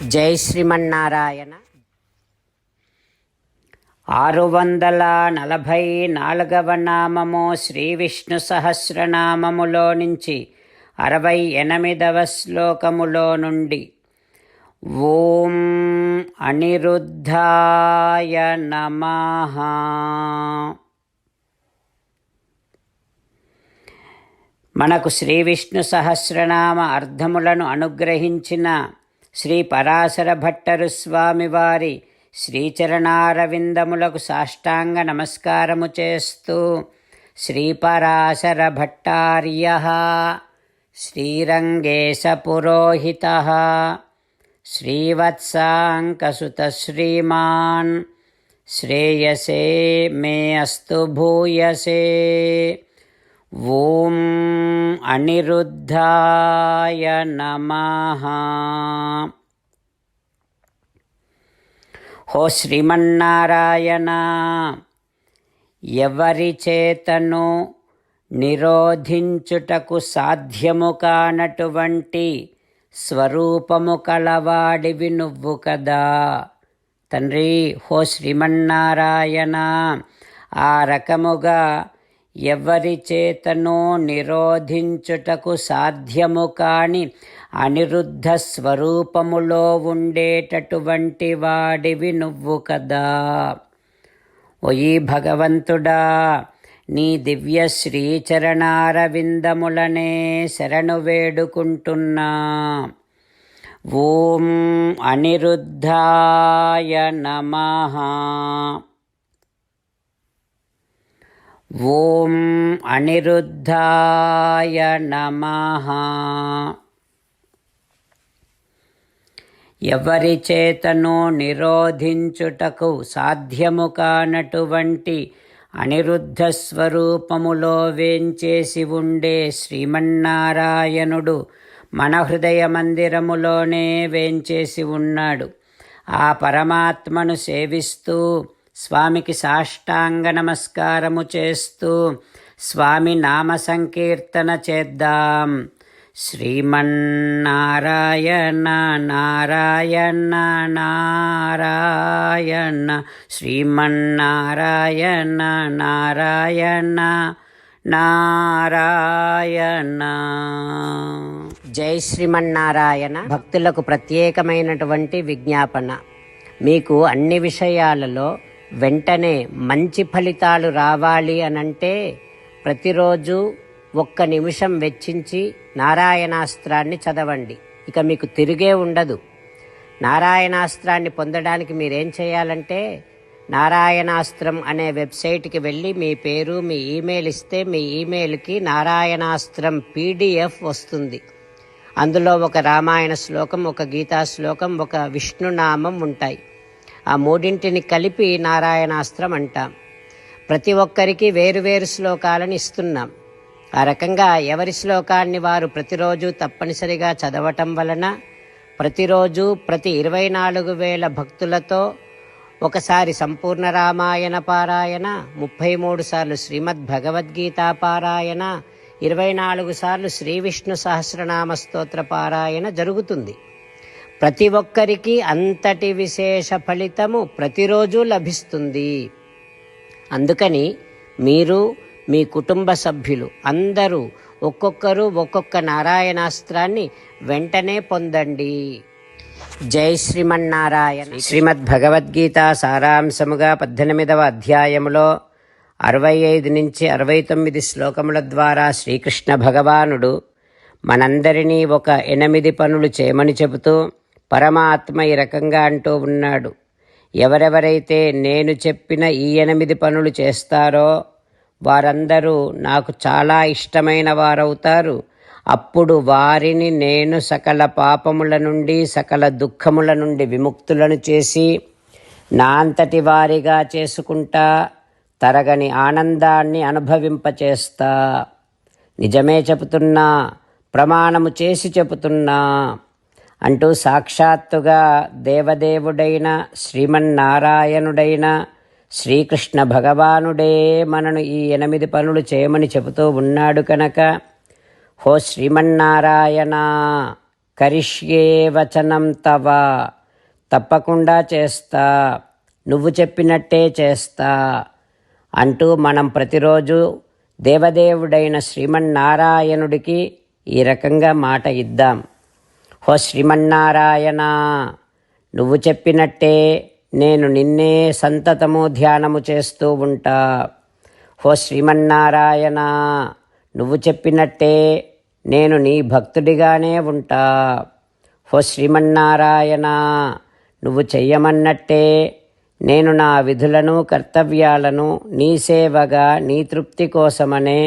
జై శ్రీమన్నారాయణ. 644వ నామము శ్రీ విష్ణు సహస్రనామములో నుంచి 68వ శ్లోకములో నుండి. ఓం అనిరుద్ధాయ నమః. మనకు శ్రీ విష్ణు సహస్రనామ అర్థములను అనుగ్రహించిన శ్రీ పరాశర భట్టరు స్వామివారి శ్రీచరణారవిందములకు సాష్టాంగ నమస్కారము చేస్తూ శ్రీపరాశర భట్టార్యః శ్రీరంగేశ పురోహితః శ్రీవత్సాంకసుత శ్రీమాన్ శ్రేయసే మే అస్తు భూయసే. ఓం అనిరుద్ధాయ నమః. హో శ్రీమన్నారాయణ, ఎవరి చేతను నిరోధించుటకు సాధ్యము కానటువంటి స్వరూపము కలవాడివి నువ్వు కదా తండ్రి. హో శ్రీమన్నారాయణ, ఆ రకముగా ఎవరి చేతను నిరోధించుటకు సాధ్యము కాని అనిరుద్ధ స్వరూపములో ఉండేటటువంటి వాడివి నువ్వు కదా. ఓ ఈ భగవంతుడా, నీ దివ్య శ్రీచరణారవిందములనే శరణు వేడుకుంటున్నా. ఓం అనిరుద్ధాయ నమః. ఓం అనిరుద్ధాయ నమః. ఎవరి చేతను నిరోధించుటకు సాధ్యము కానటువంటి అనిరుద్ధ స్వరూపములో వేంచేసి ఉండే శ్రీమన్నారాయణుడు మన హృదయ మందిరములోనే వేంచేసి ఉన్నాడు. ఆ పరమాత్మను సేవిస్తూ స్వామికి సాష్టాంగ నమస్కారము చేస్తూ స్వామి నామ సంకీర్తన చేద్దాం. శ్రీమన్నారాయణ నారాయణ నారాయణ, శ్రీమన్నారాయణ నారాయణ నారాయణ. జై శ్రీమన్నారాయణ. భక్తులకు ప్రత్యేకమైనటువంటి విజ్ఞాపన. మీకు అన్ని విషయాలలో వెంటనే మంచి ఫలితాలు రావాలి అనంటే ప్రతిరోజు 1 నిమిషం వెచ్చించి నారాయణాస్త్రాన్ని చదవండి. ఇక మీకు తిరిగే ఉండదు. నారాయణాస్త్రాన్ని పొందడానికి మీరేం చేయాలంటే నారాయణాస్త్రం అనే వెబ్సైట్కి వెళ్ళి మీ పేరు, మీ ఈమెయిల్ ఇస్తే మీ ఈమెయిల్కి నారాయణాస్త్రం PDF వస్తుంది. అందులో ఒక రామాయణ శ్లోకం, ఒక గీతా శ్లోకం, ఒక విష్ణునామం ఉంటాయి. ఆ మూడింటిని కలిపి నారాయణాస్త్రం అంటాం. ప్రతి ఒక్కరికి వేరువేరు శ్లోకాలను ఇస్తున్నాం. ఆ రకంగా ఎవరి శ్లోకాన్ని వారు ప్రతిరోజు తప్పనిసరిగా చదవటం వలన ప్రతిరోజు ప్రతి 24,000 భక్తులతో ఒకసారి సంపూర్ణ రామాయణ పారాయణ, 33 సార్లు శ్రీమద్ భగవద్గీత పారాయణ, 24 సార్లు శ్రీ విష్ణు సహస్రనామ స్తోత్ర పారాయణ జరుగుతుంది. ప్రతి ఒక్కరికి అంతటి విశేష ఫలితము ప్రతిరోజు లభిస్తుంది. అందుకని మీరు, మీ కుటుంబ సభ్యులు అందరూ ఒక్కొక్కరు ఒక్కొక్క నారాయణాస్త్రాన్ని వెంటనే పొందండి. జై శ్రీమన్నారాయణ. శ్రీమద్ భగవద్గీత సారాంశముగా 18వ అధ్యాయములో 65 నుంచి 69 శ్లోకముల ద్వారా శ్రీకృష్ణ భగవానుడు మనందరినీ ఒక 8 పనులు చేయమని చెబుతూ పరమాత్మ ఈ రకంగా అంటూ ఉన్నాడు. ఎవరెవరైతే నేను చెప్పిన ఈ 8 పనులు చేస్తారో వారందరూ నాకు చాలా ఇష్టమైన వారవుతారు. అప్పుడు వారిని నేను సకల పాపముల నుండి, సకల దుఃఖముల నుండి విముక్తులను చేసి నా అంతటి వారిగా చేసుకుంటా, తరగని ఆనందాన్ని అనుభవింపచేస్తా. నిజమే చెబుతున్నా, ప్రమాణము చేసి చెబుతున్నా అంటూ సాక్షాత్తుగా దేవదేవుడైన శ్రీమన్నారాయణుడైన శ్రీకృష్ణ భగవానుడే మనను ఈ 8 పనులు చేయమని చెబుతూ ఉన్నాడు కనుక, హో శ్రీమన్నారాయణ, కరిష్యే వచనం తవ, తప్పకుండా చేస్తా, నువ్వు చెప్పినట్టే చేస్తా అంటూ మనం ప్రతిరోజు దేవదేవుడైన శ్రీమన్నారాయణుడికి ఈ రకంగా మాట ఇద్దాం. హో శ్రీమన్నారాయణ, నువ్వు చెప్పినట్టే నేను నిన్నే సంతతము ధ్యానము చేస్తూ ఉంటా. హో శ్రీమన్నారాయణ, నువ్వు చెప్పినట్టే నేను నీ భక్తుడిగానే ఉంటా. హో శ్రీమన్నారాయణ, నువ్వు చెయ్యమన్నట్టే నేను నా విధులను కర్తవ్యాలను నీ సేవగా నీ తృప్తి కోసమనే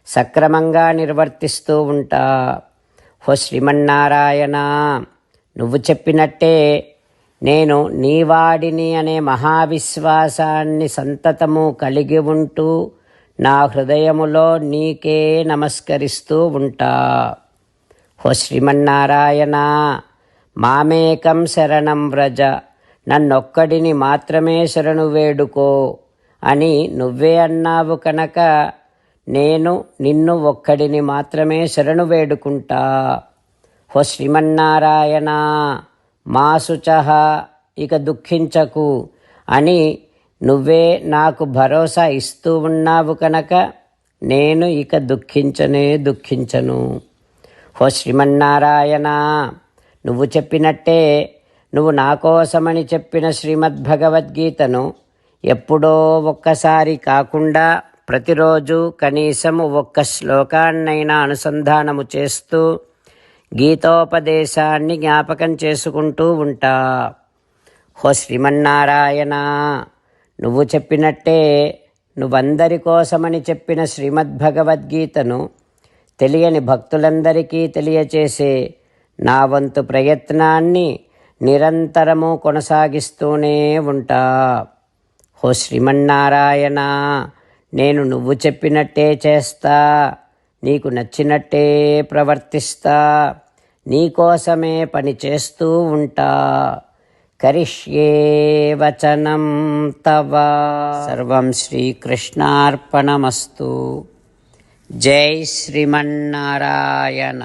సక్రమంగా నిర్వర్తిస్తూ ఉంటా. హో శ్రీమన్నారాయణ, నువ్వు చెప్పినట్టే నేను నీవాడిని అనే మహావిశ్వాసాన్ని సంతతము కలిగి ఉంటూ నా హృదయములో నీకే నమస్కరిస్తూ ఉంటా. హో శ్రీమన్నారాయణ, మామేకం శరణం వ్రజ, నన్నొక్కడిని మాత్రమే శరణు వేడుకో అని నువ్వే అన్నావు కనుక నేను నిన్ను ఒక్కడిని మాత్రమే శరణు వేడుకుంటా. హో శ్రీమన్నారాయణ, మా శుచః, ఇక దుఃఖించకు అని నువ్వే నాకు భరోసా ఇస్తూ ఉన్నావు కనుక నేను ఇక దుఃఖించను. హో శ్రీమన్నారాయణ, నువ్వు చెప్పినట్టే నువ్వు నా కోసమని చెప్పిన శ్రీమద్భగవద్గీతను ఎప్పుడో ఒక్కసారి కాకుండా ప్రతిరోజు కనీసం ఒక్క శ్లోకాన్నైనా అనుసంధానము చేస్తూ గీతోపదేశాన్ని జ్ఞాపకం చేసుకుంటూ ఉంటా. హో శ్రీమన్నారాయణ, నువ్వు చెప్పినట్టే నువ్వందరి కోసమని చెప్పిన శ్రీమద్భగవద్గీతను తెలియని భక్తులందరికీ తెలియచేసే నా వంతు ప్రయత్నాన్ని నిరంతరము కొనసాగిస్తూనే ఉంటా. హో శ్రీమన్నారాయణ, నేను నువ్వు చెప్పినట్టే చేస్తా, నీకు నచ్చినట్టే ప్రవర్తిస్తా, నీకోసమే పని చేస్తూ ఉంటా. కరిష్యే వచనం తవ. సర్వం శ్రీకృష్ణార్పణమస్తు. జై శ్రీమన్నారాయణ.